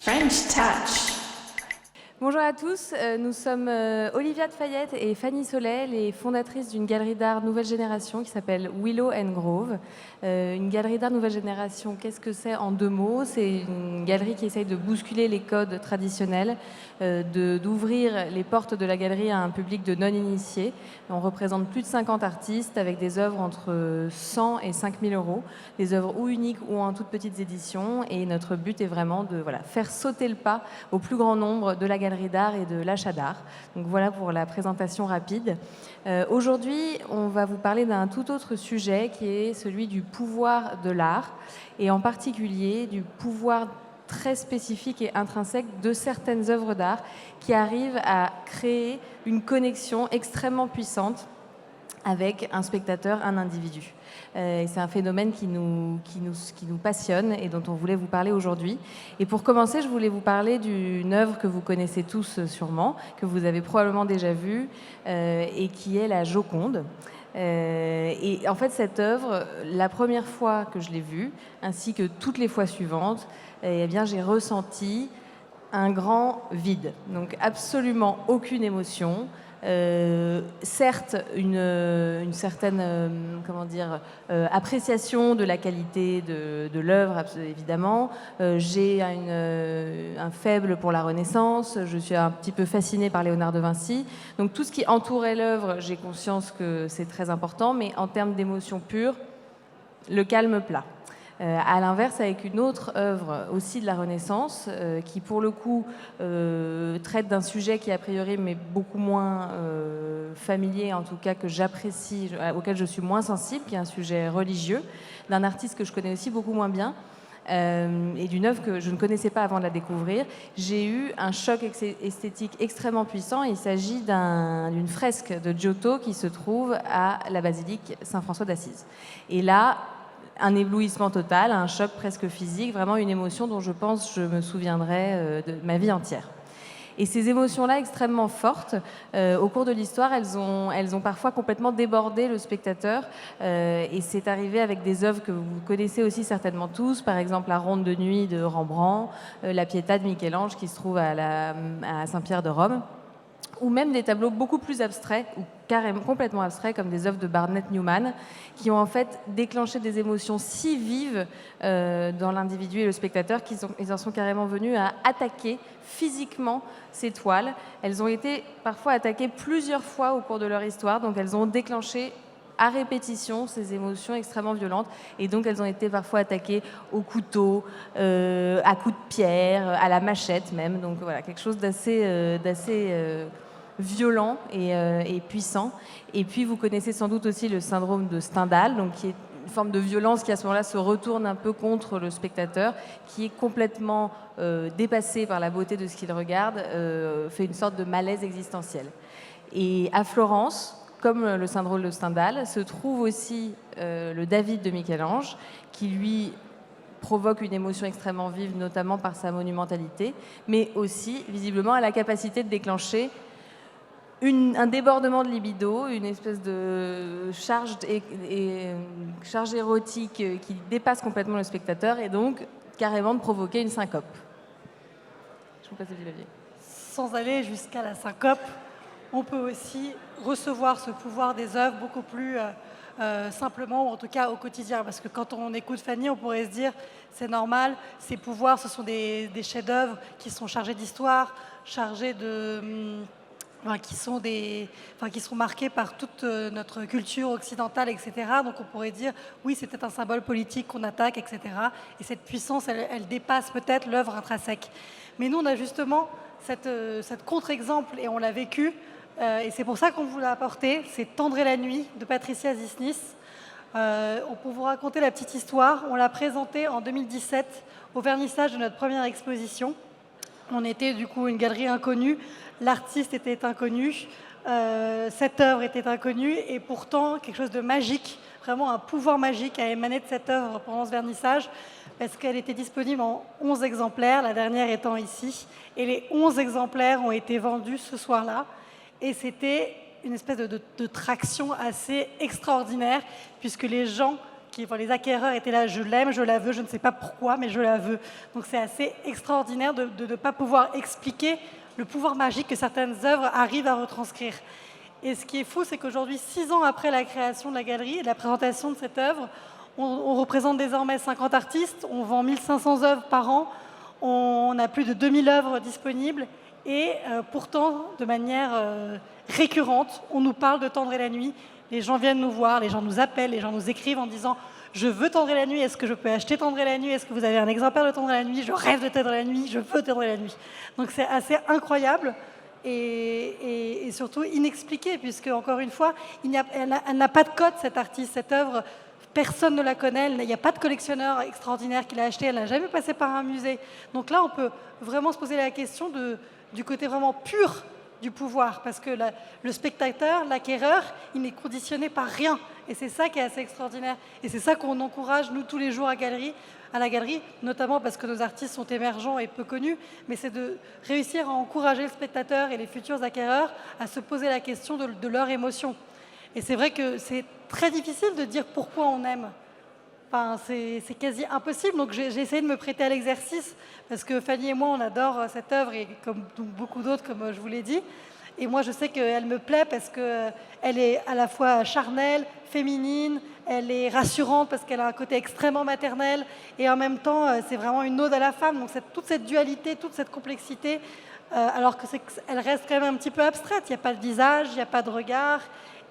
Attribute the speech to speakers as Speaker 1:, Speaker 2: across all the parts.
Speaker 1: French Touch.
Speaker 2: Bonjour à tous, nous sommes Olivia de Fayette et Fanny Sollet, les fondatrices d'une galerie d'art nouvelle génération qui s'appelle Willow and Grove. Une galerie d'art nouvelle génération, qu'est-ce que c'est en deux mots? C'est une galerie qui essaye de bousculer les codes traditionnels, d'ouvrir les portes de la galerie à un public de non-initiés. On représente plus de 50 artistes avec des œuvres entre 100 et 5000 euros, des œuvres ou uniques ou en toutes petites éditions. Et notre but est vraiment de faire sauter le pas au plus grand nombre de la galerie d'art et de l'achat d'art. Donc voilà pour la présentation rapide. Aujourd'hui, on va vous parler d'un tout autre sujet qui est celui du pouvoir de l'art et en particulier du pouvoir très spécifique et intrinsèque de certaines œuvres d'art qui arrivent à créer une connexion extrêmement puissante avec un spectateur, un individu. C'est un phénomène qui nous passionne et dont on voulait vous parler aujourd'hui. Et pour commencer, je voulais vous parler d'une œuvre que vous connaissez tous sûrement, que vous avez probablement déjà vue, et qui est la Joconde. Et en fait, cette œuvre, la première fois que je l'ai vue, ainsi que toutes les fois suivantes, eh bien, j'ai ressenti un grand vide. Donc absolument aucune émotion. Certes, une certaine appréciation de la qualité de l'œuvre, évidemment. J'ai un faible pour la Renaissance, je suis un petit peu fascinée par Léonard de Vinci. Donc tout ce qui entourait l'œuvre, j'ai conscience que c'est très important, mais en termes d'émotion pure, le calme plat. À l'inverse, avec une autre œuvre aussi de la Renaissance, qui pour le coup traite d'un sujet qui a priori m'est beaucoup moins familier, en tout cas que j'apprécie, auquel je suis moins sensible, qui est un sujet religieux, d'un artiste que je connais aussi beaucoup moins bien, et d'une œuvre que je ne connaissais pas avant de la découvrir. J'ai eu un choc esthétique extrêmement puissant. Il s'agit d'une fresque de Giotto qui se trouve à la basilique Saint-François d'Assise. Et là, un éblouissement total, un choc presque physique, vraiment une émotion dont je pense je me souviendrai de ma vie entière. Et ces émotions-là extrêmement fortes, au cours de l'histoire, elles ont parfois complètement débordé le spectateur. Et c'est arrivé avec des œuvres que vous connaissez aussi certainement tous, par exemple la Ronde de nuit de Rembrandt, la Pietà de Michel-Ange qui se trouve à Saint-Pierre de Rome, ou même des tableaux beaucoup plus abstraits, ou carrément complètement abstraits, comme des œuvres de Barnett Newman, qui ont en fait déclenché des émotions si vives dans l'individu et le spectateur qu'ils en sont carrément venus à attaquer physiquement ces toiles. Elles ont été parfois attaquées plusieurs fois au cours de leur histoire, donc elles ont déclenché à répétition ces émotions extrêmement violentes, et donc elles ont été parfois attaquées au couteau, à coups de pierre, à la machette même, donc voilà, quelque chose d'assez violent et puissant. Et puis vous connaissez sans doute aussi le syndrome de Stendhal, donc qui est une forme de violence qui à ce moment-là se retourne un peu contre le spectateur, qui est complètement dépassé par la beauté de ce qu'il regarde, fait une sorte de malaise existentiel. Et à Florence, comme le syndrome de Stendhal, se trouve aussi le David de Michel-Ange, qui lui provoque une émotion extrêmement vive, notamment par sa monumentalité, mais aussi, visiblement, a la capacité de déclencher un débordement de libido, une espèce de charge érotique qui dépasse complètement le spectateur et donc carrément de provoquer une syncope. Je vous passe le levier.
Speaker 3: Sans aller jusqu'à la syncope, on peut aussi recevoir ce pouvoir des œuvres beaucoup plus simplement, ou en tout cas au quotidien. Parce que quand on écoute Fanny, on pourrait se dire, c'est normal, ces pouvoirs, ce sont des chefs-d'œuvre qui sont chargés d'histoire, chargés de... qui sont marqués par toute notre culture occidentale, etc. Donc on pourrait dire, oui, c'est peut-être un symbole politique qu'on attaque, etc. Et cette puissance, elle dépasse peut-être l'œuvre intrinsèque. Mais nous, on a justement cette contre-exemple, et on l'a vécu, et c'est pour ça qu'on vous l'a apporté. C'est Tendre la nuit de Patricia Zisnis. Pour vous raconter la petite histoire, on l'a présentée en 2017 au vernissage de notre première exposition. On était du coup une galerie inconnue, l'artiste était inconnu, cette œuvre était inconnue, et pourtant quelque chose de magique, vraiment un pouvoir magique a émané de cette œuvre pendant ce vernissage, parce qu'elle était disponible en 11 exemplaires, la dernière étant ici, et les 11 exemplaires ont été vendus ce soir-là, et c'était une espèce de traction assez extraordinaire, puisque les gens les acquéreurs étaient là, je l'aime, je la veux, je ne sais pas pourquoi, mais je la veux. Donc c'est assez extraordinaire de ne pas pouvoir expliquer le pouvoir magique que certaines œuvres arrivent à retranscrire. Et ce qui est fou, c'est qu'aujourd'hui, 6 ans après la création de la galerie et la présentation de cette œuvre, on représente désormais 50 artistes, on vend 1500 œuvres par an, on a plus de 2000 œuvres disponibles et pourtant, de manière récurrente, on nous parle de Tendre et la nuit. Les gens viennent nous voir, les gens nous appellent, les gens nous écrivent en disant « Je veux Tendre et la nuit, est-ce que je peux acheter Tendre et la nuit? Est-ce que vous avez un exemplaire de Tendre et la nuit? Je rêve de Tendre et la nuit, je veux Tendre et la nuit. » Donc c'est assez incroyable et surtout inexpliqué, puisque, encore une fois, elle n'a pas de code, cette artiste, cette œuvre. Personne ne la connaît, il n'y a pas de collectionneur extraordinaire qui l'a achetée, elle n'a jamais passé par un musée. Donc là, on peut vraiment se poser la question du côté vraiment pur du pouvoir, parce que le spectateur, l'acquéreur, il n'est conditionné par rien. Et c'est ça qui est assez extraordinaire. Et c'est ça qu'on encourage, nous, tous les jours à la galerie, notamment parce que nos artistes sont émergents et peu connus, mais c'est de réussir à encourager le spectateur et les futurs acquéreurs à se poser la question de leur émotion. Et c'est vrai que c'est très difficile de dire pourquoi on aime. Enfin, c'est quasi impossible. Donc j'ai essayé de me prêter à l'exercice parce que Fanny et moi, on adore cette œuvre et comme beaucoup d'autres, comme je vous l'ai dit. Et moi, je sais qu'elle me plaît parce qu'elle est à la fois charnelle, féminine, elle est rassurante parce qu'elle a un côté extrêmement maternel et en même temps, c'est vraiment une ode à la femme. Donc toute cette dualité, toute cette complexité, alors qu'elle reste quand même un petit peu abstraite. Il n'y a pas de visage, il n'y a pas de regard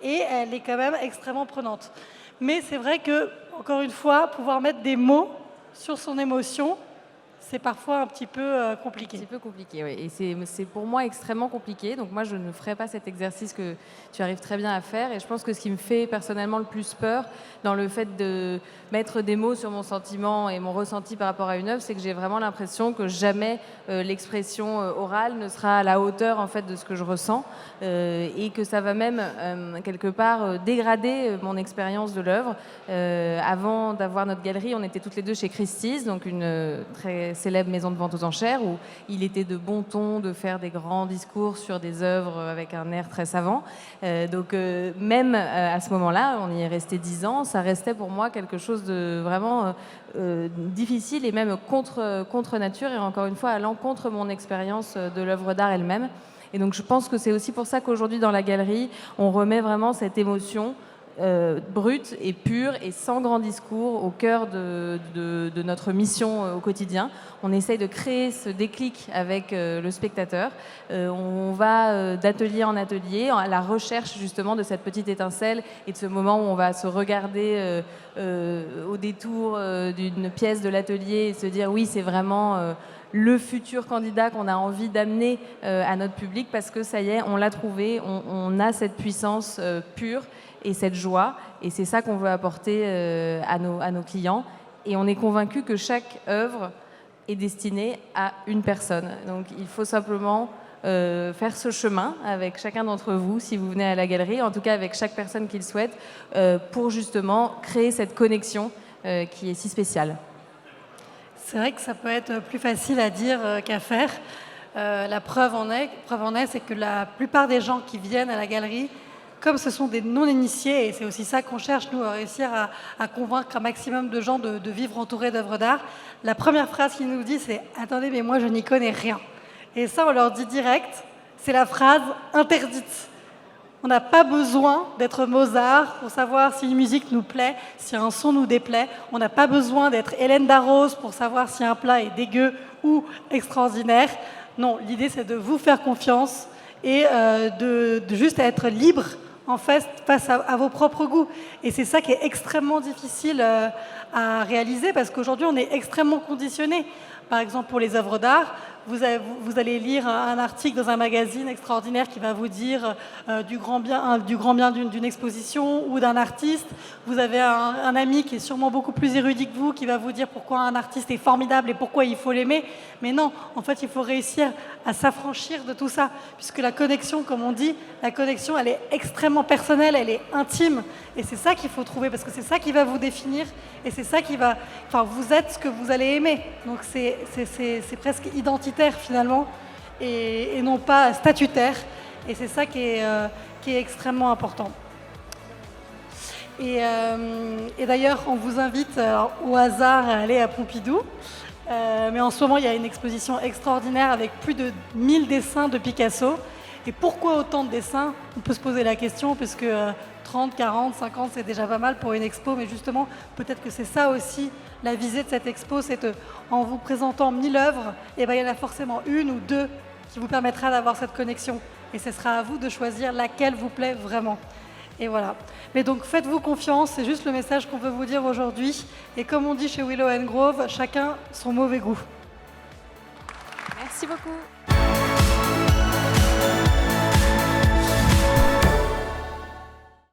Speaker 3: et elle est quand même extrêmement prenante. Mais c'est vrai que, encore une fois, pouvoir mettre des mots sur son émotion, c'est parfois un petit peu compliqué.
Speaker 2: Un petit peu compliqué, oui. Et c'est pour moi extrêmement compliqué. Donc moi, je ne ferai pas cet exercice que tu arrives très bien à faire. Et je pense que ce qui me fait personnellement le plus peur dans le fait de mettre des mots sur mon sentiment et mon ressenti par rapport à une œuvre, c'est que j'ai vraiment l'impression que jamais l'expression orale ne sera à la hauteur en fait de ce que je ressens et que ça va même quelque part dégrader mon expérience de l'œuvre. Avant d'avoir notre galerie, on était toutes les deux chez Christie's, donc une très célèbre maison de vente aux enchères où il était de bon ton de faire des grands discours sur des œuvres avec un air très savant. Donc même à ce moment-là, on y est resté 10 ans, ça restait pour moi quelque chose de vraiment difficile et même contre nature et encore une fois à l'encontre de mon expérience de l'œuvre d'art elle-même. Et donc je pense que c'est aussi pour ça qu'aujourd'hui dans la galerie, on remet vraiment cette émotion brute et pure et sans grand discours au cœur de notre mission au quotidien. On essaye de créer ce déclic avec le spectateur. On va d'atelier en atelier à la recherche justement de cette petite étincelle et de ce moment où on va se regarder au détour d'une pièce de l'atelier et se dire oui, c'est vraiment le futur candidat qu'on a envie d'amener à notre public parce que ça y est, on l'a trouvé, on a cette puissance pure et cette joie, et c'est ça qu'on veut apporter à nos clients. Et on est convaincu que chaque œuvre est destinée à une personne. Donc il faut simplement faire ce chemin avec chacun d'entre vous, si vous venez à la galerie, en tout cas avec chaque personne qui le souhaite, pour justement créer cette connexion qui est si spéciale.
Speaker 3: C'est vrai que ça peut être plus facile à dire qu'à faire. La preuve en est, c'est que la plupart des gens qui viennent à la galerie, comme ce sont des non-initiés, et c'est aussi ça qu'on cherche, nous, à réussir à convaincre un maximum de gens de vivre entourés d'œuvres d'art, la première phrase qu'ils nous disent, c'est « Attendez, mais moi, je n'y connais rien ». Et ça, on leur dit direct, c'est la phrase interdite. On n'a pas besoin d'être Mozart pour savoir si une musique nous plaît, si un son nous déplaît. On n'a pas besoin d'être Hélène Darroze pour savoir si un plat est dégueu ou extraordinaire. Non, l'idée, c'est de vous faire confiance et de juste être libre en fait, face à vos propres goûts. Et c'est ça qui est extrêmement difficile à réaliser parce qu'aujourd'hui, on est extrêmement conditionné. Par exemple, pour les œuvres d'art, vous allez lire un article dans un magazine extraordinaire qui va vous dire du grand bien d'une exposition ou d'un artiste. Vous avez un ami qui est sûrement beaucoup plus érudit que vous qui va vous dire pourquoi un artiste est formidable et pourquoi il faut l'aimer. Mais non, en fait, il faut réussir à s'affranchir de tout ça, puisque la connexion, comme on dit, la connexion, elle est extrêmement personnelle, elle est intime. Et c'est ça qu'il faut trouver, parce que c'est ça qui va vous définir et c'est ça qui va... Enfin, vous êtes ce que vous allez aimer. Donc c'est presque identitaire finalement et non pas statutaire. Et c'est ça qui est extrêmement important. Et d'ailleurs, on vous invite au hasard à aller à Pompidou. Mais en ce moment, il y a une exposition extraordinaire avec plus de 1000 dessins de Picasso. Et pourquoi autant de dessins? On peut se poser la question, parce que 30, 40, 50, c'est déjà pas mal pour une expo. Mais justement, peut-être que c'est ça aussi la visée de cette expo, c'est en vous présentant 1000 œuvres, et ben, il y en a forcément une ou deux qui vous permettra d'avoir cette connexion. Et ce sera à vous de choisir laquelle vous plaît vraiment. Et voilà. Mais donc faites-vous confiance, c'est juste le message qu'on veut vous dire aujourd'hui. Et comme on dit chez Willow & Grove, chacun son mauvais goût.
Speaker 2: Merci beaucoup.